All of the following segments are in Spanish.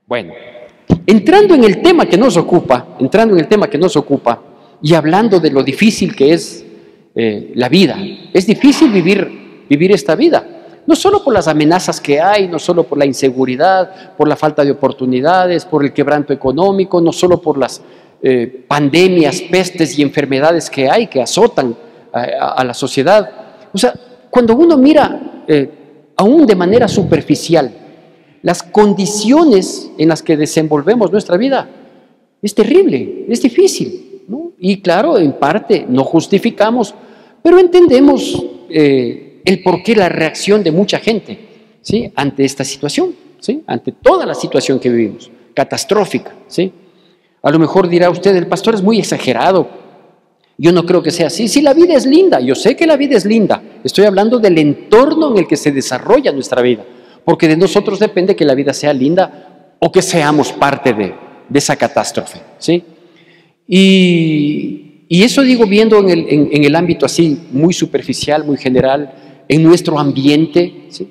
Bueno, entrando en el tema que nos ocupa, y hablando de lo difícil que es la vida. Es difícil vivir esta vida, no solo por las amenazas que hay, no solo por la inseguridad, por la falta de oportunidades, por el quebranto económico, no solo por las pandemias, pestes y enfermedades que hay, que azotan a la sociedad. O sea, cuando uno mira, aún de manera superficial, las condiciones en las que desenvolvemos nuestra vida, es terrible, es difícil, ¿no? Y claro, en parte no justificamos, pero entendemos el porqué, la reacción de mucha gente, ¿sí?, ante esta situación, ¿sí?, ante toda la situación que vivimos, catastrófica, ¿sí? A lo mejor dirá usted, el pastor es muy exagerado. Yo no creo que sea así. Sí, la vida es linda, yo sé que la vida es linda. Estoy hablando del entorno en el que se desarrolla nuestra vida, porque de nosotros depende que la vida sea linda o que seamos parte de esa catástrofe, ¿sí? Y eso digo viendo en el ámbito así muy superficial, muy general, en nuestro ambiente, ¿sí?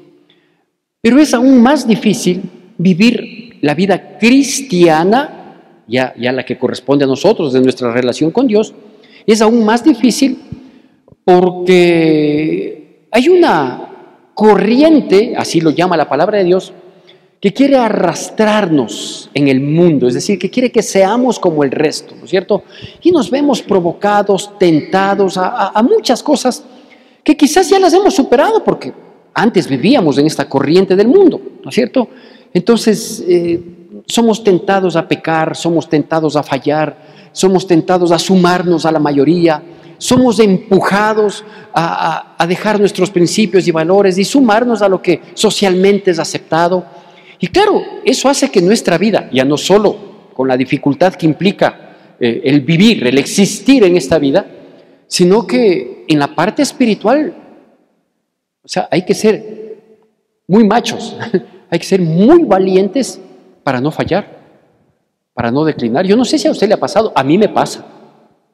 Pero es aún más difícil vivir la vida cristiana, ya la que corresponde a nosotros, de nuestra relación con Dios. Es aún más difícil porque hay una corriente, así lo llama la palabra de Dios, que quiere arrastrarnos en el mundo, es decir, que quiere que seamos como el resto, ¿no es cierto? Y nos vemos provocados, tentados a muchas cosas que quizás ya las hemos superado porque antes vivíamos en esta corriente del mundo, ¿no es cierto? Entonces, somos tentados a pecar, somos tentados a fallar, somos tentados a sumarnos a la mayoría, somos empujados a dejar nuestros principios y valores y sumarnos a lo que socialmente es aceptado. Y claro, eso hace que nuestra vida, ya no solo con la dificultad que implica el vivir, el existir en esta vida, sino que en la parte espiritual, o sea, hay que ser muy machos, hay que ser muy valientes para no fallar, para no declinar. Yo no sé si a usted le ha pasado, a mí me pasa.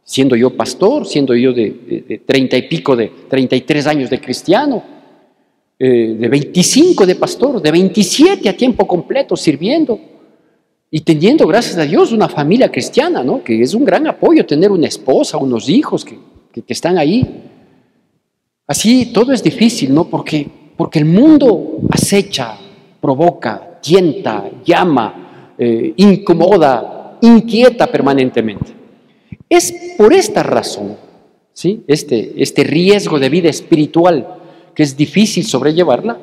Siendo yo pastor, siendo yo de 30 y pico, de 33 años de cristiano, de 25 de pastor, de 27 a tiempo completo sirviendo y teniendo, gracias a Dios, una familia cristiana, ¿no?, que es un gran apoyo tener una esposa, unos hijos que están ahí. Así todo es difícil, ¿no?, porque el mundo acecha, provoca, tienta, llama, incomoda, inquieta permanentemente. Es por esta razón, ¿sí?, este riesgo de vida espiritual que es difícil sobrellevarla,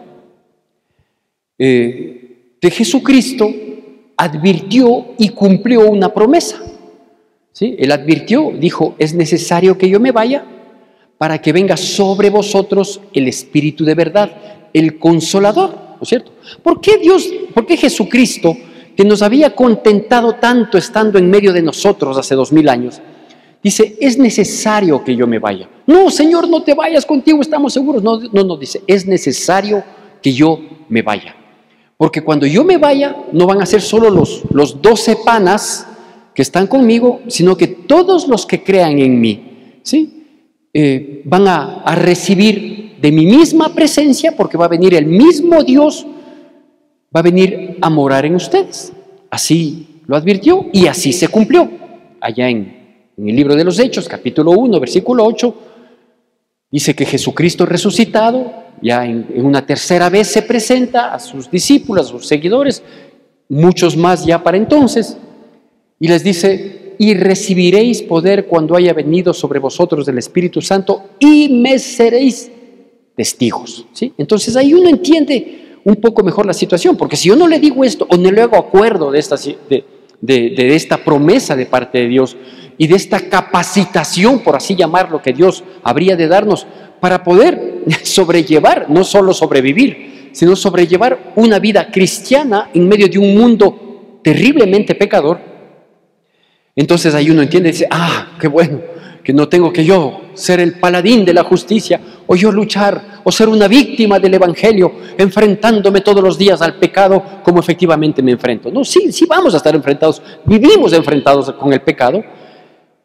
que Jesucristo advirtió y cumplió una promesa, ¿sí? Él advirtió, dijo, es necesario que yo me vaya para que venga sobre vosotros el Espíritu de verdad, el Consolador, ¿no es cierto? ¿Por qué Jesucristo, que nos había contentado tanto estando en medio de nosotros hace 2000 años, dice, es necesario que yo me vaya? No, Señor, no te vayas, contigo estamos seguros. No, dice, es necesario que yo me vaya. Porque cuando yo me vaya, no van a ser solo los 12 panas que están conmigo, sino que todos los que crean en mí, ¿sí?, van a recibir de mi misma presencia, porque va a venir el mismo Dios, va a venir a morar en ustedes. Así lo advirtió y así se cumplió. Allá en el libro de los Hechos, capítulo 1, versículo 8, dice que Jesucristo resucitado, ya en una tercera vez se presenta a sus discípulos, a sus seguidores, muchos más ya para entonces, y les dice, y recibiréis poder cuando haya venido sobre vosotros el Espíritu Santo y me seréis testigos, ¿sí? Entonces ahí uno entiende un poco mejor la situación, porque si yo no le digo esto o no le hago acuerdo de esta promesa de parte de Dios y de esta capacitación, por así llamarlo, que Dios habría de darnos para poder sobrellevar, no solo sobrevivir, sino sobrellevar una vida cristiana en medio de un mundo terriblemente pecador. Entonces ahí uno entiende y dice, qué bueno, que no tengo que yo ser el paladín de la justicia, o yo luchar, o ser una víctima del Evangelio, enfrentándome todos los días al pecado como efectivamente me enfrento. No, sí vamos a estar enfrentados, vivimos enfrentados con el pecado,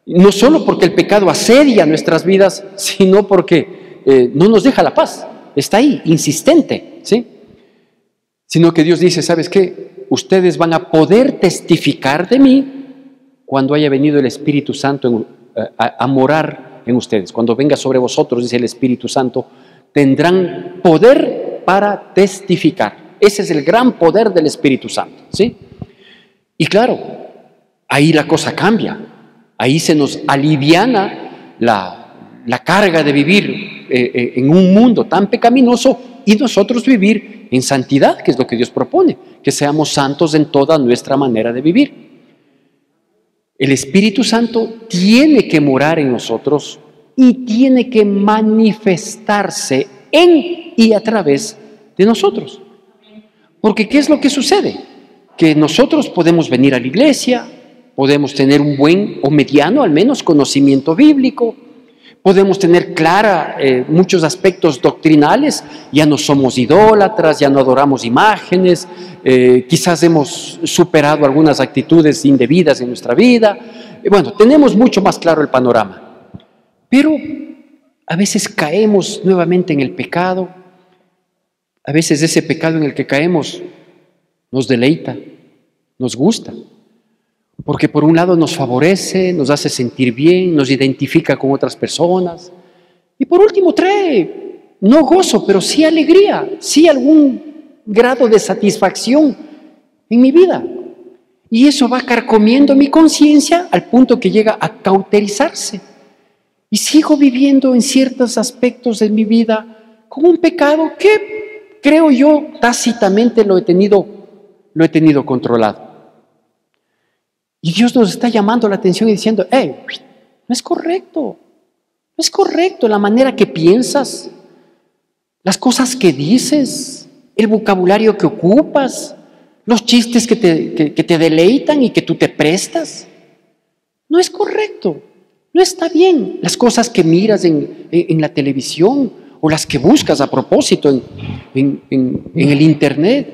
no solo porque el pecado asedia nuestras vidas, sino porque no nos deja la paz, está ahí, insistente, ¿sí? sino que Dios dice, ¿sabes qué? Ustedes van a poder testificar de mí cuando haya venido el Espíritu Santo a morar en ustedes. Cuando venga sobre vosotros, dice el Espíritu Santo, tendrán poder para testificar. Ese es el gran poder del Espíritu Santo, ¿sí? Y claro, ahí la cosa cambia. Ahí se nos aliviana la carga de vivir en un mundo tan pecaminoso y nosotros vivir en santidad, que es lo que Dios propone, que seamos santos en toda nuestra manera de vivir. El Espíritu Santo tiene que morar en nosotros y tiene que manifestarse en y a través de nosotros. Porque ¿qué es lo que sucede? Que nosotros podemos venir a la iglesia, podemos tener un buen o mediano al menos conocimiento bíblico, podemos tener muchos aspectos doctrinales, ya no somos idólatras, ya no adoramos imágenes, quizás hemos superado algunas actitudes indebidas en nuestra vida. Bueno, tenemos mucho más claro el panorama, pero a veces caemos nuevamente en el pecado, a veces ese pecado en el que caemos nos deleita, nos gusta, porque por un lado nos favorece, nos hace sentir bien, nos identifica con otras personas, y por último trae, no gozo, pero sí alegría, sí algún grado de satisfacción en mi vida. Y eso va carcomiendo mi conciencia al punto que llega a cauterizarse. Y sigo viviendo en ciertos aspectos de mi vida con un pecado que creo yo tácitamente lo he tenido controlado. Y Dios nos está llamando la atención y diciendo, no es correcto la manera que piensas, las cosas que dices, el vocabulario que ocupas, los chistes que te deleitan y que tú te prestas. No es correcto, no está bien. Las cosas que miras en la televisión o las que buscas a propósito en el internet,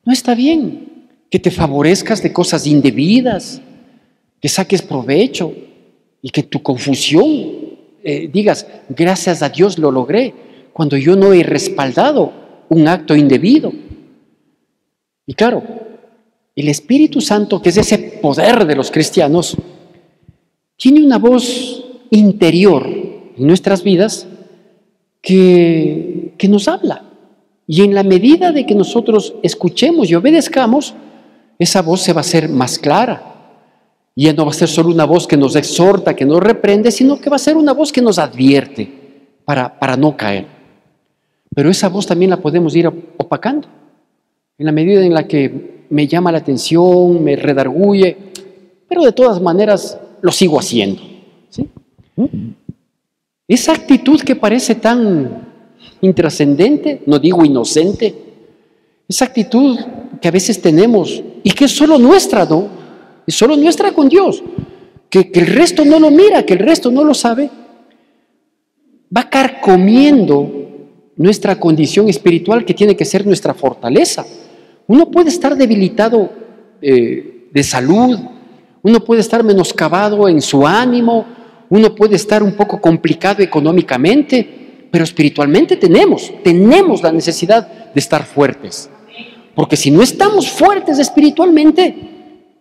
no está bien. Que te favorezcas de cosas indebidas, que saques provecho y que tu confusión digas, gracias a Dios lo logré, cuando yo no he respaldado un acto indebido. Y claro, el Espíritu Santo, que es ese poder de los cristianos, tiene una voz interior en nuestras vidas que nos habla. Y en la medida de que nosotros escuchemos y obedezcamos, esa voz se va a hacer más clara. Y ya no va a ser solo una voz que nos exhorta, que nos reprende, sino que va a ser una voz que nos advierte para no caer. Pero esa voz también la podemos ir opacando. En la medida en la que me llama la atención, me redarguye, pero de todas maneras lo sigo haciendo, ¿sí? Esa actitud que parece tan intrascendente, no digo inocente, esa actitud que a veces tenemos y que es solo nuestra, ¿no? Es solo nuestra con Dios, que el resto no lo mira, que el resto no lo sabe, va carcomiendo nuestra condición espiritual, que tiene que ser nuestra fortaleza. Uno puede estar debilitado de salud, uno puede estar menoscabado en su ánimo, uno puede estar un poco complicado económicamente, pero espiritualmente tenemos la necesidad de estar fuertes. Porque si no estamos fuertes espiritualmente,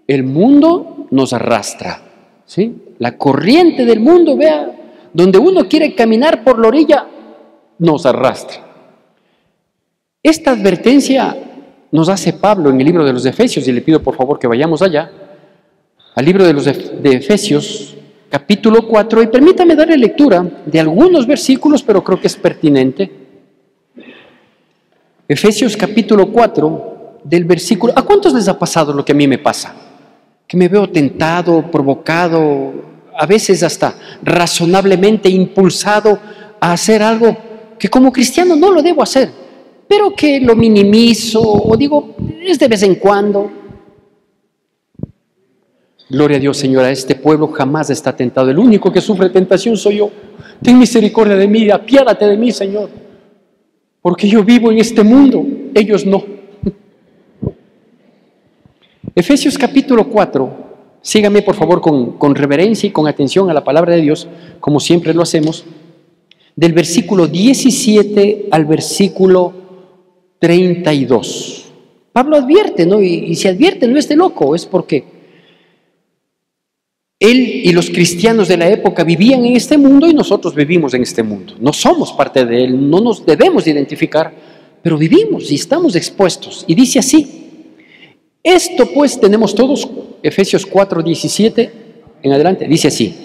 el mundo nos arrastra, ¿sí? La corriente del mundo, vea, donde uno quiere caminar por la orilla, nos arrastra. Esta advertencia nos hace Pablo en el libro de los Efesios, y le pido por favor que vayamos allá, al libro de Efesios, capítulo 4, y permítame darle lectura de algunos versículos, pero creo que es pertinente. Efesios capítulo 4, del versículo... ¿A cuántos les ha pasado lo que a mí me pasa? Que me veo tentado, provocado, a veces hasta razonablemente impulsado a hacer algo que como cristiano no lo debo hacer, pero que lo minimizo o digo, es de vez en cuando. Gloria a Dios, Señora, este pueblo jamás está tentado. El único que sufre tentación soy yo. Ten misericordia de mí, apiádate de mí, Señor. Porque yo vivo en este mundo, ellos no. Efesios capítulo 4, sígame por favor con reverencia y con atención a la palabra de Dios, como siempre lo hacemos, del versículo 17 al versículo 32. Pablo advierte, ¿no? Y si advierte no es de loco, es porque él y los cristianos de la época vivían en este mundo y nosotros vivimos en este mundo. No somos parte de él, no nos debemos identificar, pero vivimos y estamos expuestos. Y dice así: esto pues tenemos todos, Efesios 4:17 en adelante, dice así: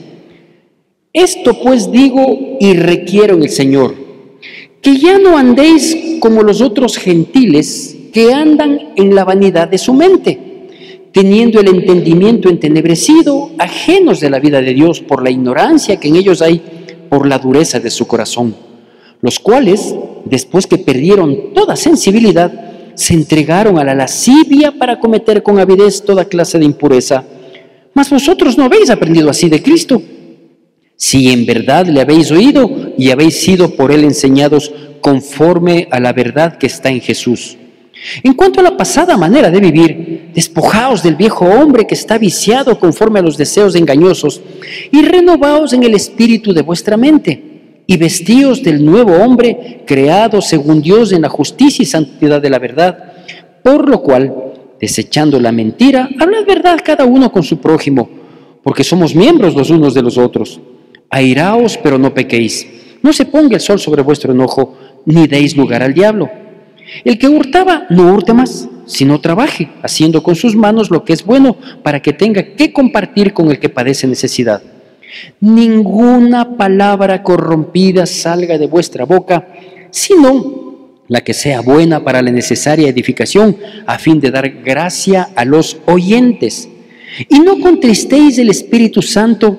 esto pues digo y requiero en el Señor, que ya no andéis como los otros gentiles que andan en la vanidad de su mente, teniendo el entendimiento entenebrecido, ajenos de la vida de Dios por la ignorancia que en ellos hay, por la dureza de su corazón, los cuales, después que perdieron toda sensibilidad, se entregaron a la lascivia para cometer con avidez toda clase de impureza. Mas vosotros no habéis aprendido así de Cristo, si en verdad le habéis oído y habéis sido por él enseñados conforme a la verdad que está en Jesús. En cuanto a la pasada manera de vivir, despojaos del viejo hombre que está viciado conforme a los deseos engañosos y renovaos en el espíritu de vuestra mente y vestíos del nuevo hombre creado según Dios en la justicia y santidad de la verdad, por lo cual, desechando la mentira, hablad verdad cada uno con su prójimo, porque somos miembros los unos de los otros. Airaos, pero no pequéis. No se ponga el sol sobre vuestro enojo, ni deis lugar al diablo. El que hurtaba, no hurte más, sino trabaje, haciendo con sus manos lo que es bueno, para que tenga que compartir con el que padece necesidad. Ninguna palabra corrompida salga de vuestra boca, sino la que sea buena para la necesaria edificación, a fin de dar gracia a los oyentes. Y no contristéis el Espíritu Santo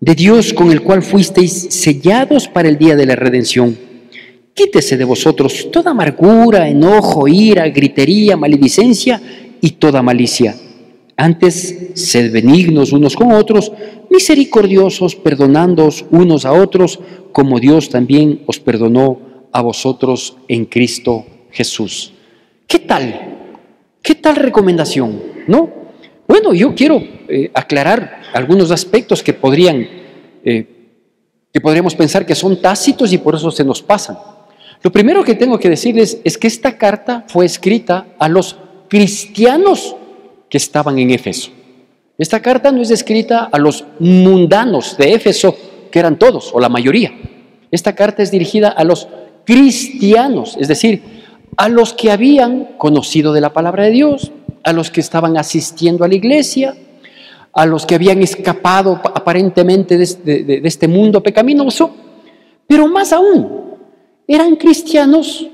de Dios, con el cual fuisteis sellados para el día de la redención. Quítese de vosotros toda amargura, enojo, ira, gritería, maledicencia y toda malicia. Antes, sed benignos unos con otros, misericordiosos, perdonándoos unos a otros, como Dios también os perdonó a vosotros en Cristo Jesús. ¿Qué tal? ¿Qué tal recomendación? ¿No? Bueno, yo quiero aclarar algunos aspectos que podríamos pensar que son tácitos y por eso se nos pasan. Lo primero que tengo que decirles es que esta carta fue escrita a los cristianos que estaban en Éfeso. Esta carta no es escrita a los mundanos de Éfeso, que eran todos o la mayoría. Esta carta es dirigida a los cristianos, es decir, a los que habían conocido de la palabra de Dios, a los que estaban asistiendo a la iglesia, a los que habían escapado aparentemente de este mundo pecaminoso, pero más aún, eran cristianos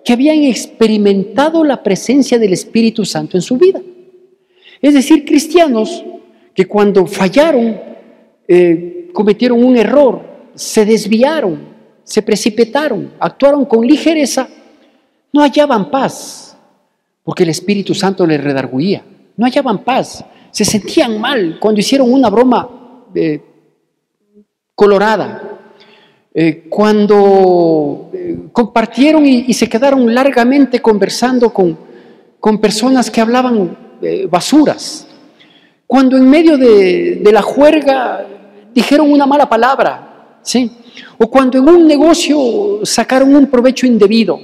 que habían experimentado la presencia del Espíritu Santo en su vida. Es decir, cristianos que cuando fallaron, cometieron un error, se desviaron, se precipitaron, actuaron con ligereza, no hallaban paz, porque el Espíritu Santo les redarguía, no hallaban paz, se sentían mal cuando hicieron una broma colorada, cuando compartieron y se quedaron largamente conversando con personas que hablaban basuras, cuando en medio de la juerga dijeron una mala palabra, ¿sí? O cuando en un negocio sacaron un provecho indebido,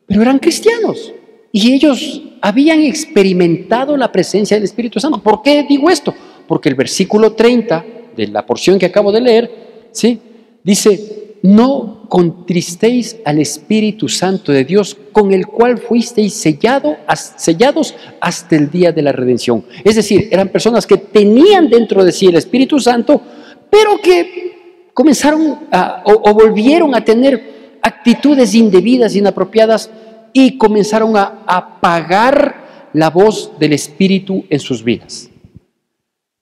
pero eran cristianos y ellos habían experimentado la presencia del Espíritu Santo. ¿Por qué digo esto? Porque el versículo 30 de la porción que acabo de leer, ¿sí?, dice: no contristéis al Espíritu Santo de Dios, con el cual fuisteis sellados hasta el día de la redención. Es decir, eran personas que tenían dentro de sí el Espíritu Santo, pero que comenzaron o volvieron a tener actitudes indebidas, inapropiadas, y comenzaron a apagar la voz del Espíritu en sus vidas.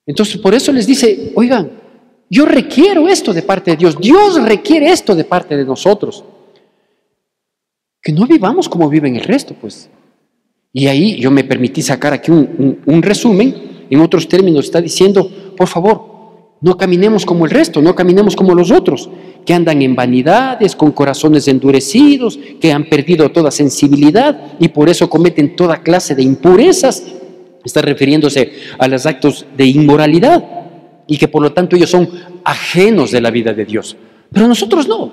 Entonces, por eso les dice: oigan, yo requiero esto de parte de Dios, Dios requiere esto de parte de nosotros, que no vivamos como viven el resto, pues. Y ahí yo me permití sacar aquí un resumen. En otros términos está diciendo: por favor, no caminemos como el resto, no caminemos como los otros, que andan en vanidades, con corazones endurecidos, que han perdido toda sensibilidad y por eso cometen toda clase de impurezas. Está refiriéndose a los actos de inmoralidad y que por lo tanto ellos son ajenos de la vida de Dios. Pero nosotros no.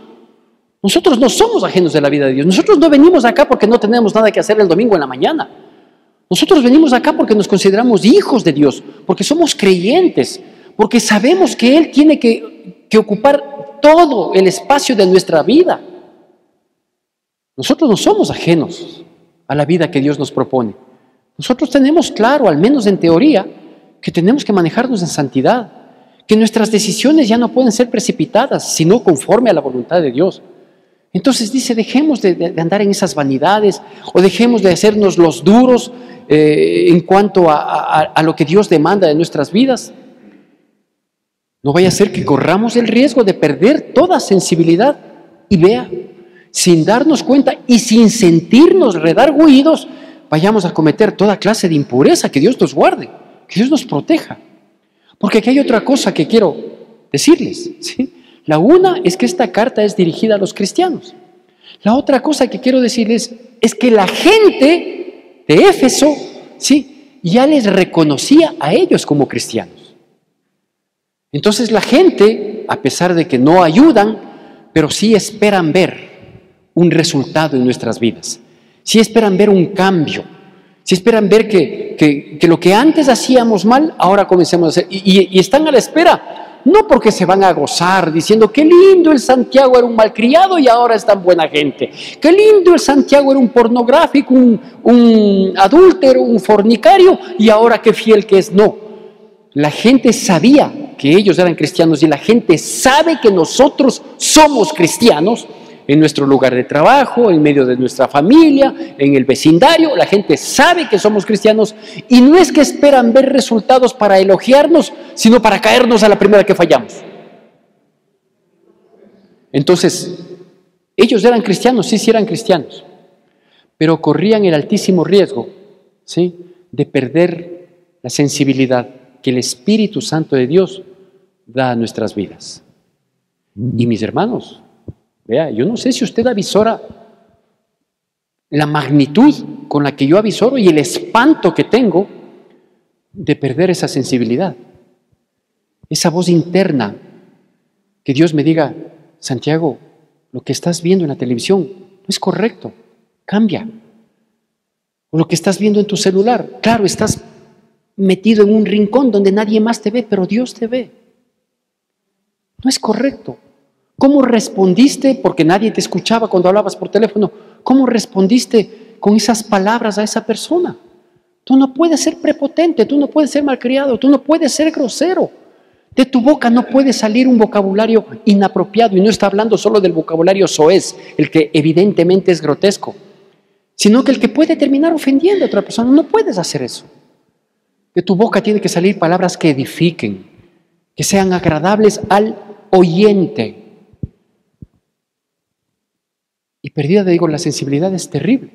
Nosotros no somos ajenos de la vida de Dios. Nosotros no venimos acá porque no tenemos nada que hacer el domingo en la mañana. Nosotros venimos acá porque nos consideramos hijos de Dios, porque somos creyentes, porque sabemos que Él tiene que ocupar todo el espacio de nuestra vida. Nosotros no somos ajenos a la vida que Dios nos propone. Nosotros tenemos claro, al menos en teoría, que tenemos que manejarnos en santidad, que nuestras decisiones ya no pueden ser precipitadas, sino conforme a la voluntad de Dios. Entonces dice, dejemos de andar en esas vanidades, o dejemos de hacernos los duros en cuanto a lo que Dios demanda de nuestras vidas. No vaya a ser que corramos el riesgo de perder toda sensibilidad. Y vea, sin darnos cuenta y sin sentirnos redargüidos, vayamos a cometer toda clase de impureza. Que Dios nos guarde, que Dios nos proteja. Porque aquí hay otra cosa que quiero decirles, ¿sí? La una es que esta carta es dirigida a los cristianos. La otra cosa que quiero decirles es que la gente de Éfeso, ¿sí?, ya les reconocía a ellos como cristianos. Entonces la gente, a pesar de que no ayudan, pero sí esperan ver un resultado en nuestras vidas. Sí esperan ver un cambio. Sí esperan ver que lo que antes hacíamos mal, ahora comencemos a hacer. Y están a la espera. No porque se van a gozar diciendo, qué lindo el Santiago era un malcriado y ahora es tan buena gente. Qué lindo el Santiago era un pornográfico, un adúltero, un fornicario y ahora qué fiel que es. No, la gente sabía que ellos eran cristianos y la gente sabe que nosotros somos cristianos en nuestro lugar de trabajo, en medio de nuestra familia, en el vecindario. La gente sabe que somos cristianos y no es que esperan ver resultados para elogiarnos, sino para caernos a la primera que fallamos. Entonces, ellos eran cristianos, sí eran cristianos, pero corrían el altísimo riesgo, ¿sí?, de perder la sensibilidad que el Espíritu Santo de Dios da a nuestras vidas. Y mis hermanos, vea, yo no sé si usted avisora la magnitud con la que yo avisoro y el espanto que tengo de perder esa sensibilidad. Esa voz interna que Dios me diga, Santiago, lo que estás viendo en la televisión no es correcto, cambia. O lo que estás viendo en tu celular, claro, estás metido en un rincón donde nadie más te ve, pero Dios te ve. No es correcto. ¿Cómo respondiste? Porque nadie te escuchaba cuando hablabas por teléfono. ¿Cómo respondiste con esas palabras a esa persona? Tú no puedes ser prepotente, tú no puedes ser malcriado, tú no puedes ser grosero. De tu boca no puede salir un vocabulario inapropiado. Y no está hablando solo del vocabulario soez, el que evidentemente es grotesco, sino que el que puede terminar ofendiendo a otra persona. No puedes hacer eso. De tu boca tienen que salir palabras que edifiquen, que sean agradables al oyente. Y perdida, digo, la sensibilidad es terrible.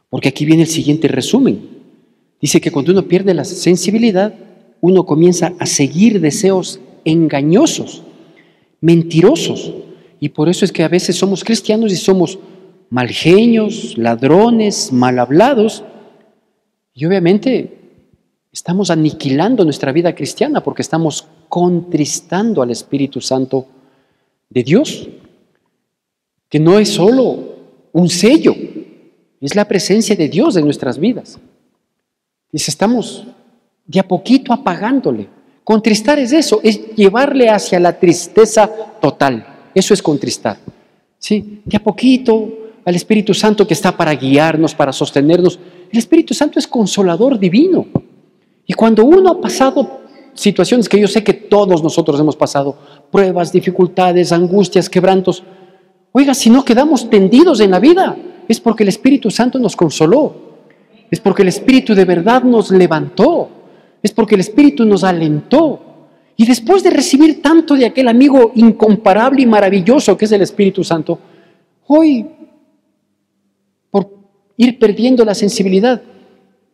Porque aquí viene el siguiente resumen. Dice que cuando uno pierde la sensibilidad, uno comienza a seguir deseos engañosos, mentirosos. Y por eso es que a veces somos cristianos y somos malgenios, ladrones, mal hablados. Y obviamente estamos aniquilando nuestra vida cristiana porque estamos contristando al Espíritu Santo de Dios, que no es solo un sello, es la presencia de Dios en nuestras vidas. Dice, estamos de a poquito apagándole. Contristar es eso, es llevarle hacia la tristeza total. Eso es contristar. ¿Sí? De a poquito al Espíritu Santo que está para guiarnos, para sostenernos. El Espíritu Santo es consolador divino. Y cuando uno ha pasado situaciones que yo sé que todos nosotros hemos pasado, pruebas, dificultades, angustias, quebrantos, oiga, si no quedamos tendidos en la vida, es porque el Espíritu Santo nos consoló, es porque el Espíritu de verdad nos levantó, es porque el Espíritu nos alentó. Y después de recibir tanto de aquel amigo incomparable y maravilloso que es el Espíritu Santo, hoy, por ir perdiendo la sensibilidad,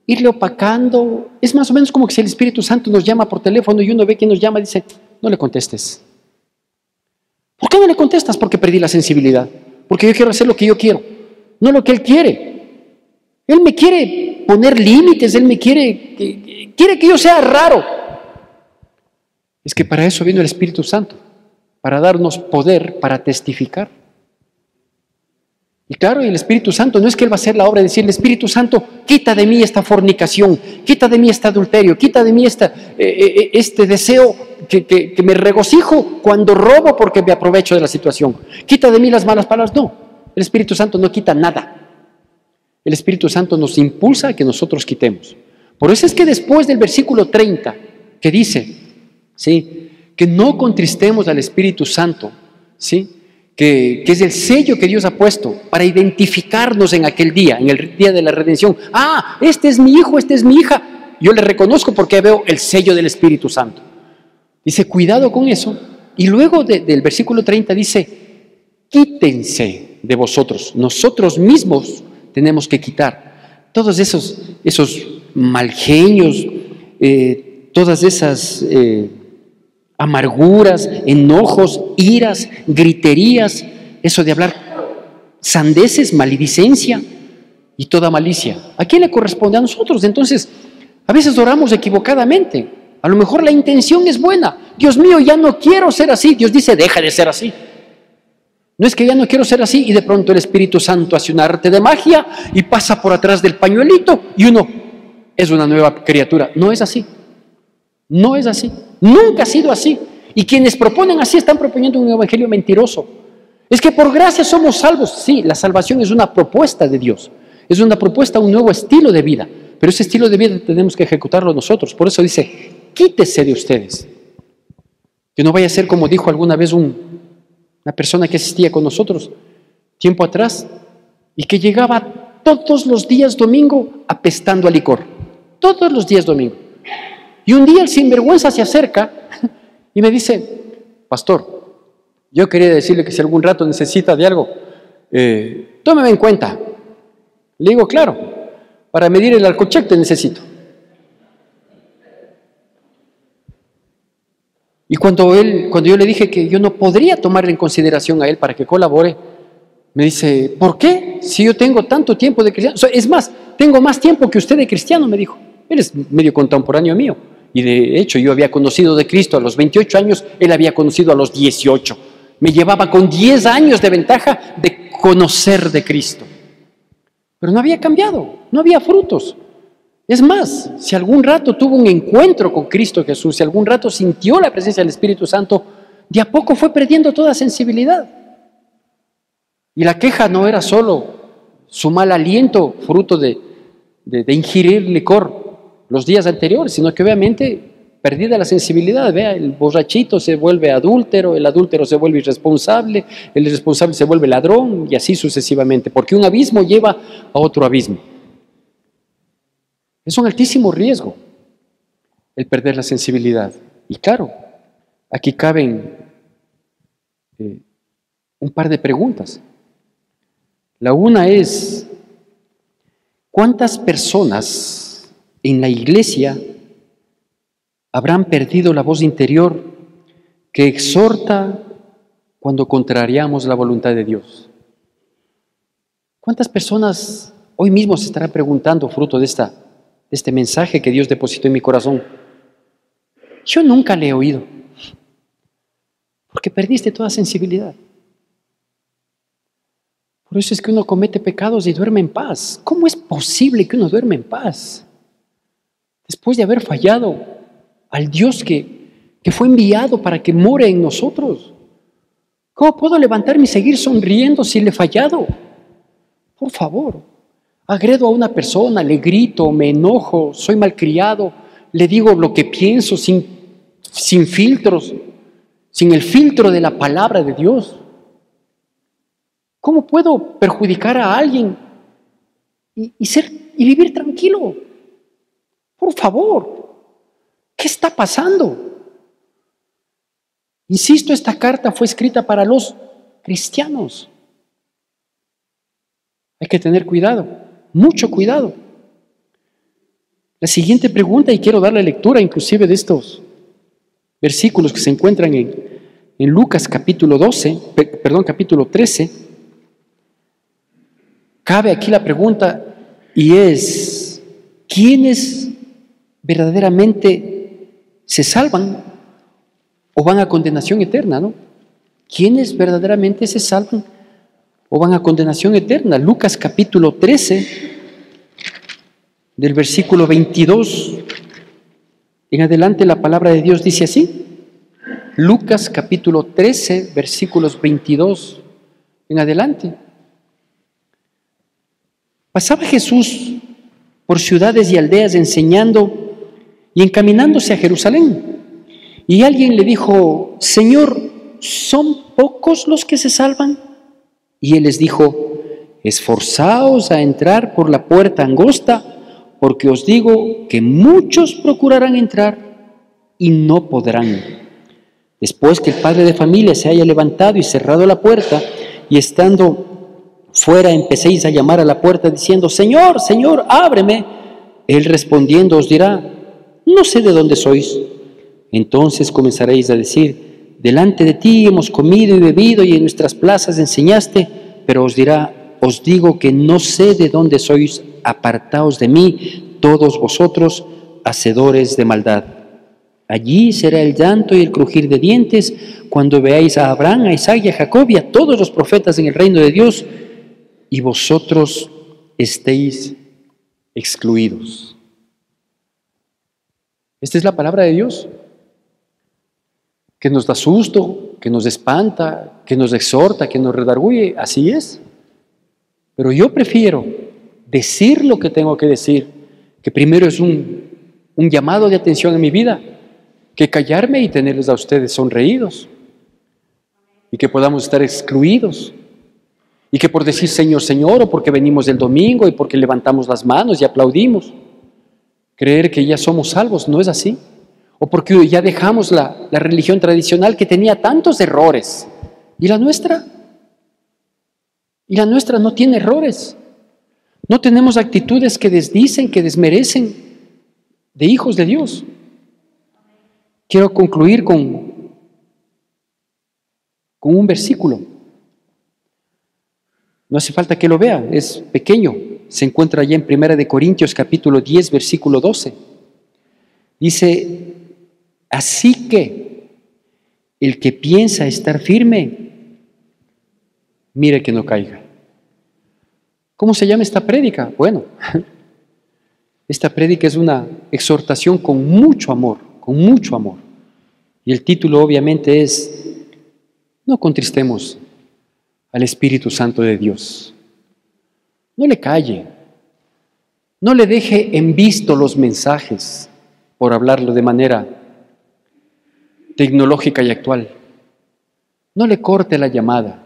irle opacando, es más o menos como que si el Espíritu Santo nos llama por teléfono y uno ve que nos llama y dice, no le contestes. ¿Por qué no le contestas? Porque perdí la sensibilidad. Porque yo quiero hacer lo que yo quiero, no lo que Él quiere. Él me quiere poner límites, Él me quiere que yo sea raro. Es que para eso vino el Espíritu Santo, para darnos poder, para testificar. Y claro, y el Espíritu Santo, no es que Él va a hacer la obra de decirle, Espíritu Santo, quita de mí esta fornicación, quita de mí este adulterio, quita de mí este deseo que me regocijo cuando robo porque me aprovecho de la situación. Quita de mí las malas palabras. No, el Espíritu Santo no quita nada. El Espíritu Santo nos impulsa a que nosotros quitemos. Por eso es que después del versículo 30, que dice, ¿sí?, que no contristemos al Espíritu Santo, ¿sí?, que es el sello que Dios ha puesto para identificarnos en aquel día, en el día de la redención. Ah, este es mi hijo, esta es mi hija. Yo le reconozco porque veo el sello del Espíritu Santo. Dice, cuidado con eso. Y luego del versículo 30 dice, quítense de vosotros. Nosotros mismos tenemos que quitar todos esos malgenios, todas esas amarguras, enojos, iras, griterías, eso de hablar sandeces, maledicencia y toda malicia. ¿A quién le corresponde? A nosotros. Entonces, a veces oramos equivocadamente. A lo mejor la intención es buena. Dios mío, ya no quiero ser así. Dios dice, deja de ser así. No es que ya no quiero ser así y de pronto el Espíritu Santo hace un arte de magia y pasa por atrás del pañuelito y uno es una nueva criatura. No es así. No es así. Nunca ha sido así. Y quienes proponen así están proponiendo un evangelio mentiroso. Es que por gracia somos salvos. Sí, la salvación es una propuesta de Dios. Es una propuesta, un nuevo estilo de vida. Pero ese estilo de vida tenemos que ejecutarlo nosotros. Por eso dice, quítese de ustedes. Que no vaya a ser como dijo alguna vez una persona que asistía con nosotros tiempo atrás y que llegaba todos los días domingo apestando a licor. Todos los días domingo. Y un día el sinvergüenza se acerca y me dice, pastor, yo quería decirle que si algún rato necesita de algo, tómeme en cuenta. Le digo, claro, para medir el alcochec te necesito. Y cuando yo le dije que yo no podría tomarle en consideración a él para que colabore, me dice, ¿por qué? Si yo tengo tanto tiempo de cristiano. Es más, tengo más tiempo que usted de cristiano, me dijo. Él es medio contemporáneo mío. Y de hecho yo había conocido de Cristo a los 28 años, él había conocido a los 18. Me llevaba con 10 años de ventaja de conocer de Cristo. Pero no había cambiado, no había frutos. Es más, si algún rato tuvo un encuentro con Cristo Jesús, si algún rato sintió la presencia del Espíritu Santo, de a poco fue perdiendo toda sensibilidad. Y la queja no era solo su mal aliento, fruto de ingerir licor los días anteriores, sino que obviamente perdida la sensibilidad. Vea, el borrachito se vuelve adúltero, el adúltero se vuelve irresponsable, el irresponsable se vuelve ladrón y así sucesivamente, porque un abismo lleva a otro abismo. Es un altísimo riesgo el perder la sensibilidad. Y claro, aquí caben un par de preguntas. La una es, ¿cuántas personas en la iglesia habrán perdido la voz interior que exhorta cuando contrariamos la voluntad de Dios? ¿Cuántas personas hoy mismo se estarán preguntando, fruto de este mensaje que Dios depositó en mi corazón? Yo nunca le he oído, porque perdiste toda sensibilidad. Por eso es que uno comete pecados y duerme en paz. ¿Cómo es posible que uno duerme en paz? Después de haber fallado al Dios que fue enviado para que more en nosotros. ¿Cómo puedo levantarme y seguir sonriendo si le he fallado? Por favor, agredo a una persona, le grito, me enojo, soy malcriado, le digo lo que pienso sin filtros, sin el filtro de la palabra de Dios. ¿Cómo puedo perjudicar a alguien y vivir tranquilo? Por favor, ¿qué está pasando? Insisto, esta carta fue escrita para los cristianos. Hay que tener cuidado, mucho cuidado. La siguiente pregunta, y quiero darle lectura inclusive de estos versículos que se encuentran en Lucas capítulo 13. Cabe aquí la pregunta y es, ¿quiénes verdaderamente se salvan o van a condenación eterna, no? ¿Quiénes verdaderamente se salvan o van a condenación eterna. Lucas capítulo 13, del versículo 22 en adelante, la palabra de Dios dice así. Lucas capítulo 13, versículos 22 en adelante. Pasaba Jesús por ciudades y aldeas enseñando y encaminándose a Jerusalén. Y alguien le dijo: Señor, ¿son pocos los que se salvan? Y él les dijo: esforzaos a entrar por la puerta angosta, porque os digo que muchos procurarán entrar y no podrán. Después que el padre de familia se haya levantado y cerrado la puerta, y estando fuera empecéis a llamar a la puerta diciendo: Señor, Señor, ábreme. Él respondiendo os dirá: no sé de dónde sois. Entonces comenzaréis a decir: delante de ti hemos comido y bebido y en nuestras plazas enseñaste. Pero os dirá: os digo que no sé de dónde sois, apartaos de mí, todos vosotros, hacedores de maldad. Allí será el llanto y el crujir de dientes cuando veáis a Abraham, a Isaac y a Jacob y a todos los profetas en el reino de Dios, y vosotros estéis excluidos. Esta es la palabra de Dios, que nos da susto, que nos espanta, que nos exhorta, que nos redarguye. Así es. Pero yo prefiero decir lo que tengo que decir, que primero es un llamado de atención en mi vida, que callarme y tenerles a ustedes sonreídos, y que podamos estar excluidos, y que por decir Señor, Señor, o porque venimos del domingo y porque levantamos las manos y aplaudimos, creer que ya somos salvos. No es así. O porque ya dejamos la religión tradicional que tenía tantos errores. ¿Y la nuestra? Y la nuestra no tiene errores. No tenemos actitudes que desdicen, que desmerecen de hijos de Dios. Quiero concluir con un versículo. No hace falta que lo vea, es pequeño. Se encuentra allá en 1 Corintios capítulo 10, versículo 12. Dice: así que el que piensa estar firme, mire que no caiga. ¿Cómo se llama esta prédica? Bueno, esta prédica es una exhortación con mucho amor, con mucho amor. Y el título obviamente es: no contristemos al Espíritu Santo de Dios. No le calle, no le deje en visto los mensajes por hablarlo de manera tecnológica y actual. No le corte la llamada.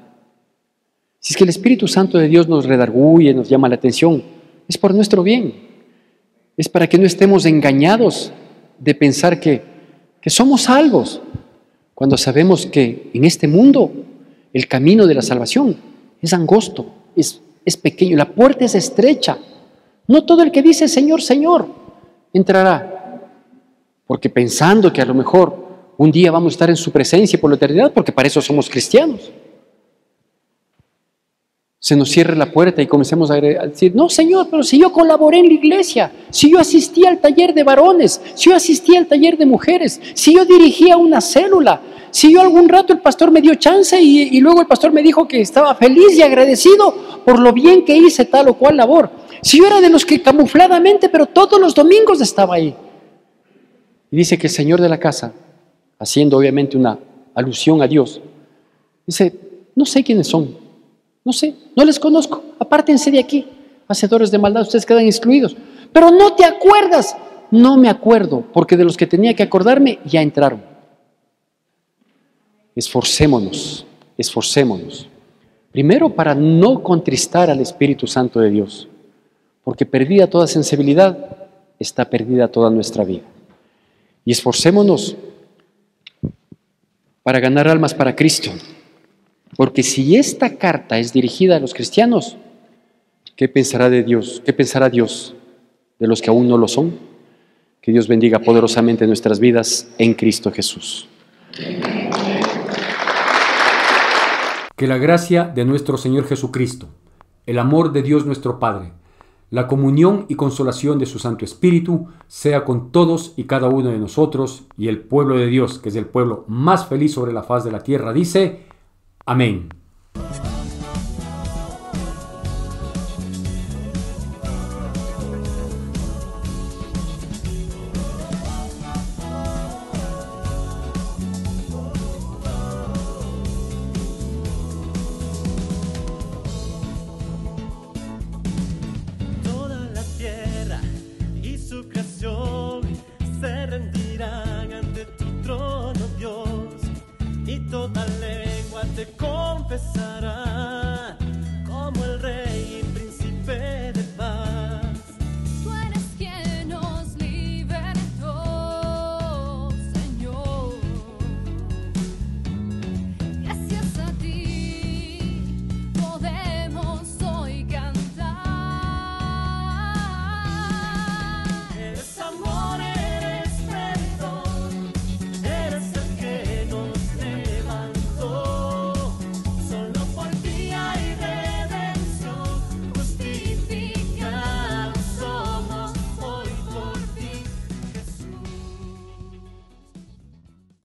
Si es que el Espíritu Santo de Dios nos redarguye, nos llama la atención, es por nuestro bien. Es para que no estemos engañados de pensar que somos salvos, cuando sabemos que en este mundo el camino de la salvación es angosto, es pequeño, la puerta es estrecha. No todo el que dice Señor, Señor entrará, porque pensando que a lo mejor un día vamos a estar en su presencia por la eternidad, porque para eso somos cristianos. Se nos cierre la puerta y comencemos a decir: no, Señor, pero si yo colaboré en la iglesia, si yo asistí al taller de varones, si yo asistí al taller de mujeres, si yo dirigía una célula, si yo algún rato el pastor me dio chance y luego el pastor me dijo que estaba feliz y agradecido por lo bien que hice tal o cual labor, si yo era de los que camufladamente, pero todos los domingos estaba ahí. Y dice que el Señor de la casa, haciendo obviamente una alusión a Dios, dice: no sé quiénes son, no sé, no les conozco, apártense de aquí, hacedores de maldad, ustedes quedan excluidos. Pero no te acuerdas. No me acuerdo, porque de los que tenía que acordarme ya entraron. Esforcémonos, esforcémonos. Primero, para no contristar al Espíritu Santo de Dios, porque perdida toda sensibilidad, está perdida toda nuestra vida. Y esforcémonos para ganar almas para Cristo. Porque si esta carta es dirigida a los cristianos, ¿qué pensará de Dios? ¿Qué pensará Dios de los que aún no lo son? Que Dios bendiga poderosamente nuestras vidas en Cristo Jesús. Que la gracia de nuestro Señor Jesucristo, el amor de Dios nuestro Padre, la comunión y consolación de su Santo Espíritu sea con todos y cada uno de nosotros, y el pueblo de Dios, que es el pueblo más feliz sobre la faz de la tierra, dice: amén. confesará